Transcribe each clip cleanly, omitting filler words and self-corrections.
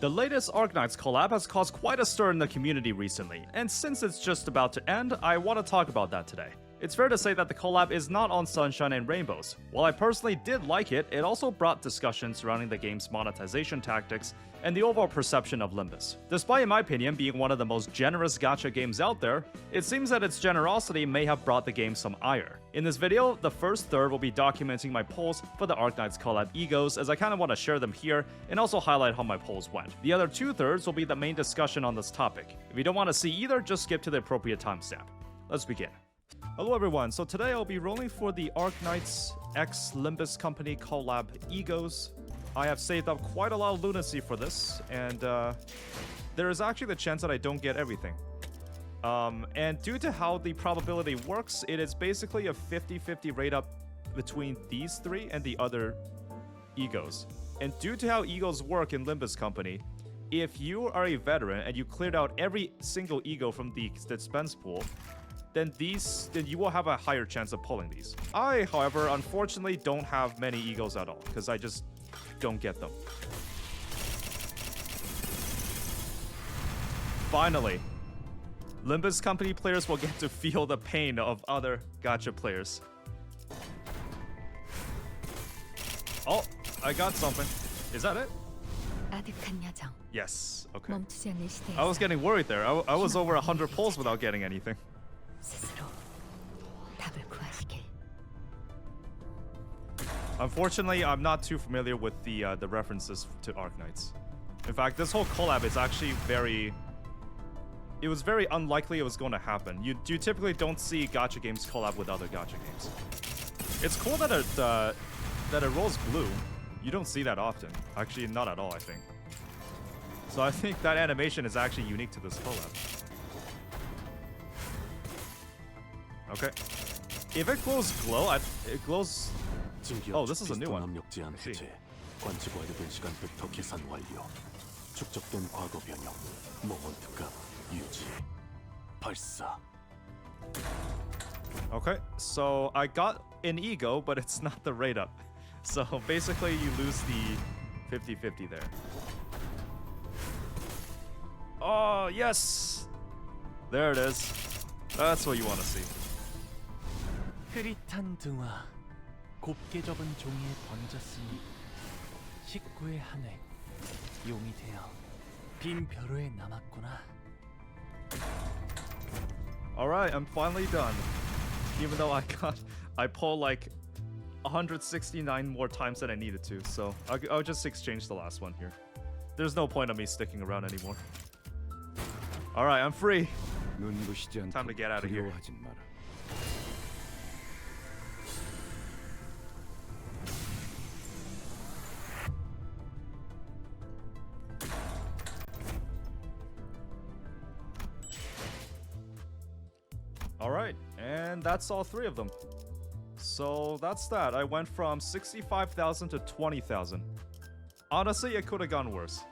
The latest Arknights Collab has caused quite a stir in the community recently, and since it's just about to end, I want to talk about that today. It's fair to say that the collab is not on sunshine and rainbows. While I personally did like it, it also brought discussion surrounding the game's monetization tactics and the overall perception of Limbus. Despite, in my opinion, being one of the most generous gacha games out there, it seems that its generosity may have brought the game some ire. In this video, the first third will be documenting my polls for the Arknights Collab egos, as I kind of want to share them here and also highlight how my polls went. The other 2/3 will be the main discussion on this topic. If you don't want to see either, just skip to the appropriate timestamp. Let's begin. Hello everyone, so today I'll be rolling for the Arknights x Limbus Company Collab egos. I have saved up quite a lot of lunacy for this, and there is actually the chance that I don't get everything. And due to how the probability works, it is basically a 50-50 rate up between these three and the other egos. And due to how egos work in Limbus Company, if you are a veteran and you cleared out every single ego from the dispense pool, then you will have a higher chance of pulling these. I, however, unfortunately don't have many egos at all, because I just don't get them. Finally, Limbus Company players will get to feel the pain of other gacha players. Oh, I got something. Is that it? Yes, okay. I was getting worried there. I was over 100 pulls without getting anything. Unfortunately, I'm not too familiar with the references to Arknights. In fact, this whole collab is actually it was very unlikely it was going to happen. You typically don't see gacha games collab with other gacha games. It's cool that it rolls blue. You don't see that often. Actually, not at all, I think. So I think that animation is actually unique to this collab. Okay. If it glows it glows... Oh, this is a new one. Okay, so I got an ego, but it's not the rate up. So basically you lose the 50-50 there. Oh, yes! There it is. That's what you want to see. 흐릿한 등화, 곱게 접은 종이에 번졌으니 식구의 한획, 용이 되어 빈 벼루에 남았구나. Alright, I'm finally done. Even though I pulled like 169 more times than I needed to, so I'll just exchange the last one here. There's no point of me sticking around anymore. Alright, I'm free. Time to get out of here. Alright, and that's all three of them. So that's that. I went from 65,000 to 20,000. Honestly, it could have gone worse.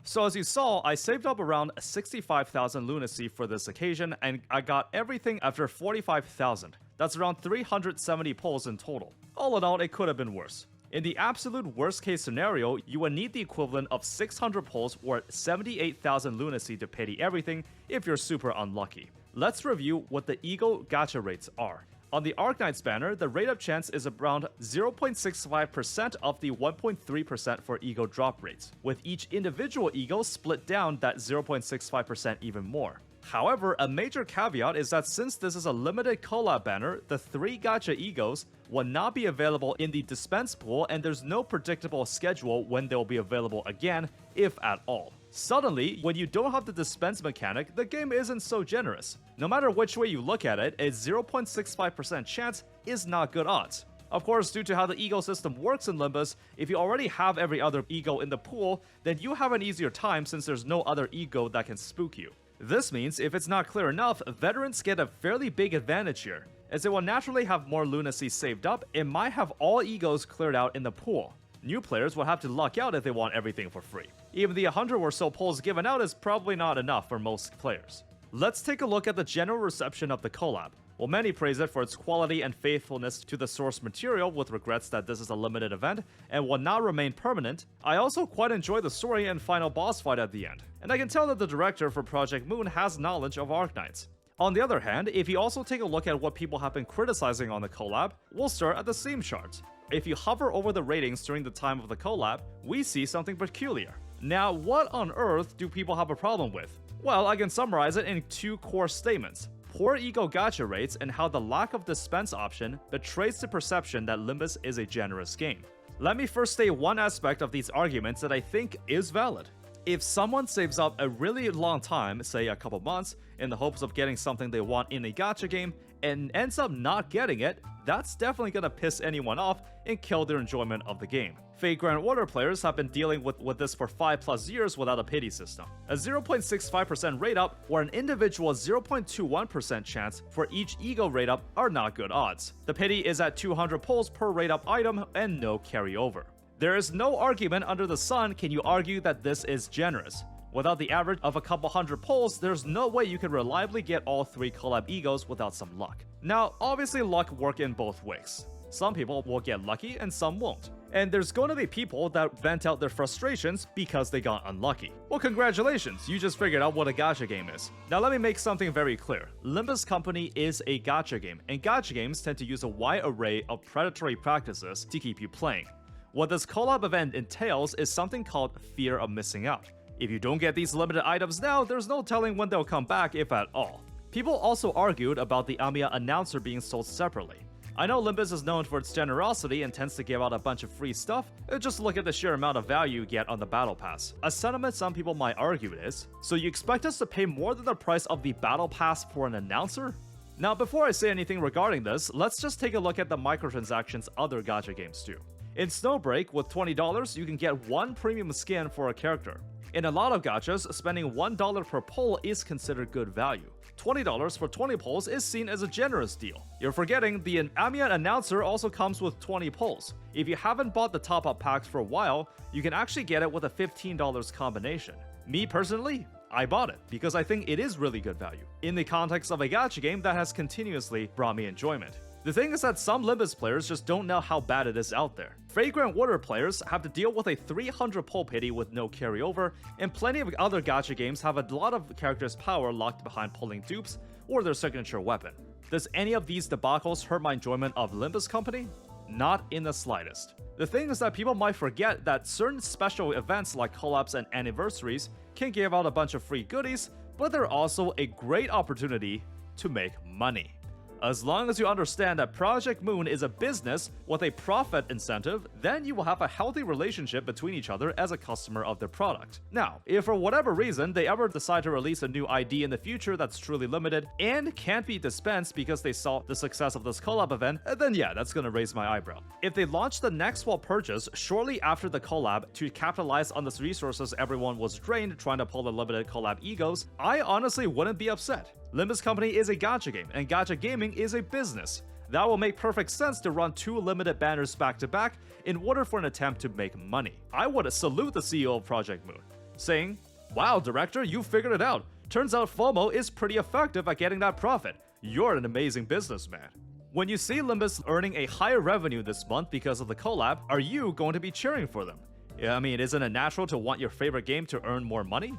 So as you saw, I saved up around 65,000 lunacy for this occasion, and I got everything after 45,000. That's around 370 pulls in total. All in all, it could have been worse. In the absolute worst case scenario, you would need the equivalent of 600 pulls or 78,000 lunacy to pay everything if you're super unlucky. Let's review what the ego gacha rates are. On the Arknights banner, the rate up chance is around 0.65% of the 1.3% for ego drop rates, with each individual ego split down that 0.65% even more. However, a major caveat is that since this is a limited collab banner, the 3 gacha egos will not be available in the dispense pool, and there's no predictable schedule when they'll be available again, if at all. Suddenly, when you don't have the dispense mechanic, the game isn't so generous. No matter which way you look at it, a 0.65% chance is not good odds. Of course, due to how the ego system works in Limbus, if you already have every other ego in the pool, then you have an easier time since there's no other ego that can spook you. This means if it's not clear enough, veterans get a fairly big advantage here. As they will naturally have more lunacy saved up, it might have all egos cleared out in the pool. New players will have to luck out if they want everything for free. Even the 100 or so pulls given out is probably not enough for most players. Let's take a look at the general reception of the collab. While many praise it for its quality and faithfulness to the source material with regrets that this is a limited event and will not remain permanent, I also quite enjoy the story and final boss fight at the end, and I can tell that the director for Project Moon has knowledge of Arknights. On the other hand, if you also take a look at what people have been criticizing on the collab, we'll start at the Steam charts. If you hover over the ratings during the time of the collab, we see something peculiar. Now, what on earth do people have a problem with? Well, I can summarize it in 2 core statements. Poor ego gacha rates and how the lack of dispense option betrays the perception that Limbus is a generous game. Let me first state one aspect of these arguments that I think is valid. If someone saves up a really long time, say a couple months, in the hopes of getting something they want in a gacha game, and ends up not getting it, that's definitely gonna piss anyone off and kill their enjoyment of the game. Fate Grand Order players have been dealing with this for 5+ years without a pity system. A 0.65% rate up or an individual 0.21% chance for each ego rate up are not good odds. The pity is at 200 pulls per rate up item and no carryover. There is no argument under the sun can you argue that this is generous. Without the average of a couple hundred pulls, there's no way you can reliably get all 3 collab egos without some luck. Now, obviously luck works in both ways. Some people will get lucky and some won't. And there's going to be people that vent out their frustrations because they got unlucky. Well, congratulations, you just figured out what a gacha game is. Now let me make something very clear. Limbus Company is a gacha game, and gacha games tend to use a wide array of predatory practices to keep you playing. What this collab event entails is something called fear of missing out. If you don't get these limited items now, there's no telling when they'll come back, if at all. People also argued about the Amiya announcer being sold separately. I know Limbus is known for its generosity and tends to give out a bunch of free stuff, just look at the sheer amount of value you get on the battle pass. A sentiment some people might argue is, so you expect us to pay more than the price of the battle pass for an announcer? Now before I say anything regarding this, let's just take a look at the microtransactions other gacha games do. In Snowbreak, with $20, you can get 1 premium skin for a character. In a lot of gachas, spending $1 per pull is considered good value. $20 for 20 pulls is seen as a generous deal. You're forgetting the Amiya announcer also comes with 20 pulls. If you haven't bought the top-up packs for a while, you can actually get it with a $15 combination. Me personally, I bought it because I think it is really good value, in the context of a gacha game that has continuously brought me enjoyment. The thing is that some Limbus players just don't know how bad it is out there. Fragrant Water players have to deal with a 300 pull pity with no carryover, and plenty of other gacha games have a lot of characters' power locked behind pulling dupes or their signature weapon. Does any of these debacles hurt my enjoyment of Limbus Company? Not in the slightest. The thing is that people might forget that certain special events like collabs and anniversaries can give out a bunch of free goodies, but they're also a great opportunity to make money. As long as you understand that Project Moon is a business with a profit incentive, then you will have a healthy relationship between each other as a customer of their product. Now, if for whatever reason they ever decide to release a new ID in the future that's truly limited and can't be dispensed because they saw the success of this collab event, then yeah, that's gonna raise my eyebrow. If they launch the next wall purchase shortly after the collab to capitalize on the resources everyone was drained trying to pull the limited collab egos, I honestly wouldn't be upset. Limbus Company is a gacha game, and gacha gaming is a business. That will make perfect sense to run 2 limited banners back to back in order for an attempt to make money. I would salute the CEO of Project Moon, saying, "Wow, director, you figured it out. Turns out FOMO is pretty effective at getting that profit. You're an amazing businessman." When you see Limbus earning a higher revenue this month because of the collab, are you going to be cheering for them? I mean, isn't it natural to want your favorite game to earn more money?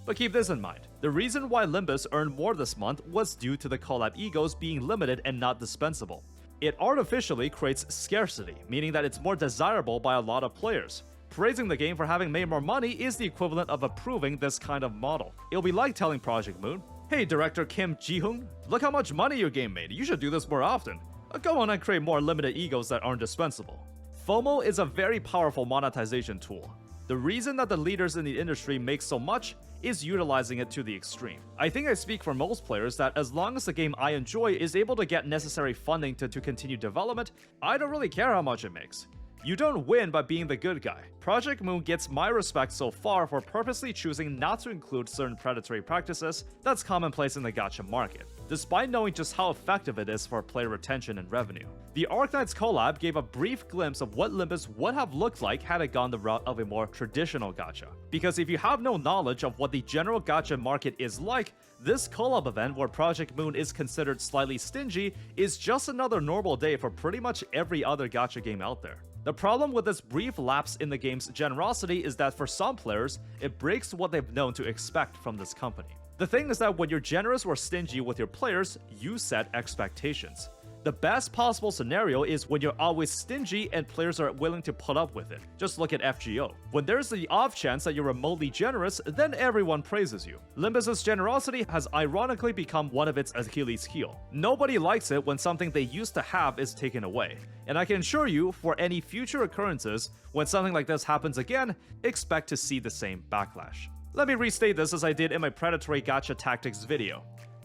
But keep this in mind, the reason why Limbus earned more this month was due to the collab egos being limited and not dispensable. It artificially creates scarcity, meaning that it's more desirable by a lot of players. Praising the game for having made more money is the equivalent of approving this kind of model. It'll be like telling Project Moon, "Hey director Kim Ji-hoon, look how much money your game made, you should do this more often. Go on and create more limited egos that aren't dispensable." FOMO is a very powerful monetization tool. The reason that the leaders in the industry make so much is utilizing it to the extreme. I think I speak for most players that as long as the game I enjoy is able to get necessary funding to continue development, I don't really care how much it makes. You don't win by being the good guy. Project Moon gets my respect so far for purposely choosing not to include certain predatory practices that's commonplace in the gacha market, despite knowing just how effective it is for player retention and revenue. The Arknights Collab gave a brief glimpse of what Limbus would have looked like had it gone the route of a more traditional gacha. Because if you have no knowledge of what the general gacha market is like, this collab event where Project Moon is considered slightly stingy is just another normal day for pretty much every other gacha game out there. The problem with this brief lapse in the game's generosity is that for some players, it breaks what they've known to expect from this company. The thing is that when you're generous or stingy with your players, you set expectations. The best possible scenario is when you're always stingy and players are willing to put up with it. Just look at FGO. When there's the off chance that you're remotely generous, then everyone praises you. Limbus's generosity has ironically become one of its Achilles heel. Nobody likes it when something they used to have is taken away. And I can assure you, for any future occurrences, when something like this happens again, expect to see the same backlash. Let me restate this as I did in my predatory gacha tactics video.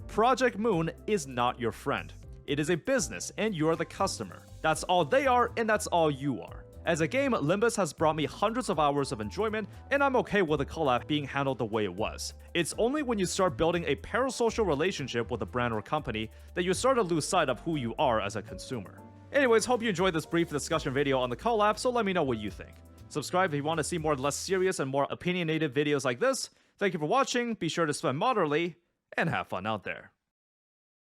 Project Moon is not your friend. It is a business, and you're the customer. That's all they are, and that's all you are. As a game, Limbus has brought me hundreds of hours of enjoyment, and I'm okay with the collab being handled the way it was. It's only when you start building a parasocial relationship with a brand or company that you start to lose sight of who you are as a consumer. Anyways, hope you enjoyed this brief discussion video on the collab, so let me know what you think. Subscribe if you want to see more less serious and more opinionated videos like this. Thank you for watching, be sure to spend moderately, and have fun out there.